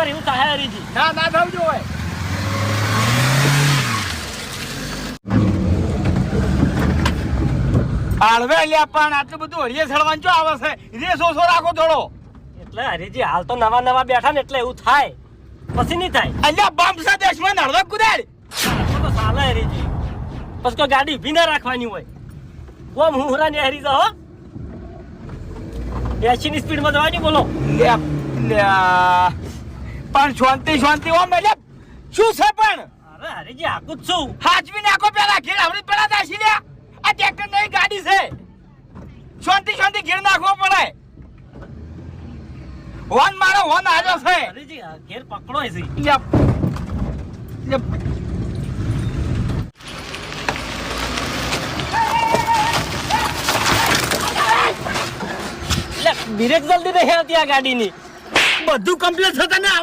તમારે એવું થાય હરીજી. ના ના થવું જોઈએ. હાલવે લ્યા પણ આટલું બધું હરિયે સળવાનું ચો આવે છે. રેસ ઓછો રાખો થોડો. એટલે હરીજી હાલ તો નવા નવા બેઠા ને એટલે એવું થાય, પછી નહીં થાય. અલ્યા બમ્પ સાથે દેશમાં નડવા કુદાડ. તો ચાલે હરીજી, પછી કોઈ ગાડી ઊભી ના રાખવાની હોય. કોમ હુંહરા ને હરી જાઓ 80 ની સ્પીડમાં જવાની બોલો. લ્યા લ્યા પણ શાંતિ શાંતિ ઓમ એટલે શું છે પણ? અરે હરીજી આકું જ છું. હાચવી નાખો પેલા ઘેર આવડી પેલા દાસી લ્યા. આ ટ્રેક્ટર નહીં ગાડી છે. શાંતિ શાંતિ ઘેર નાખવો પડે. હોન મારો હોન આવ્યો છે. હરીજી ઘેર પકડો છે. લ્યા લ્યા બ્રેક જલ્દી નહીં આવતી આ ગાડીની. બધું કમ્પ્લીટ થતા ને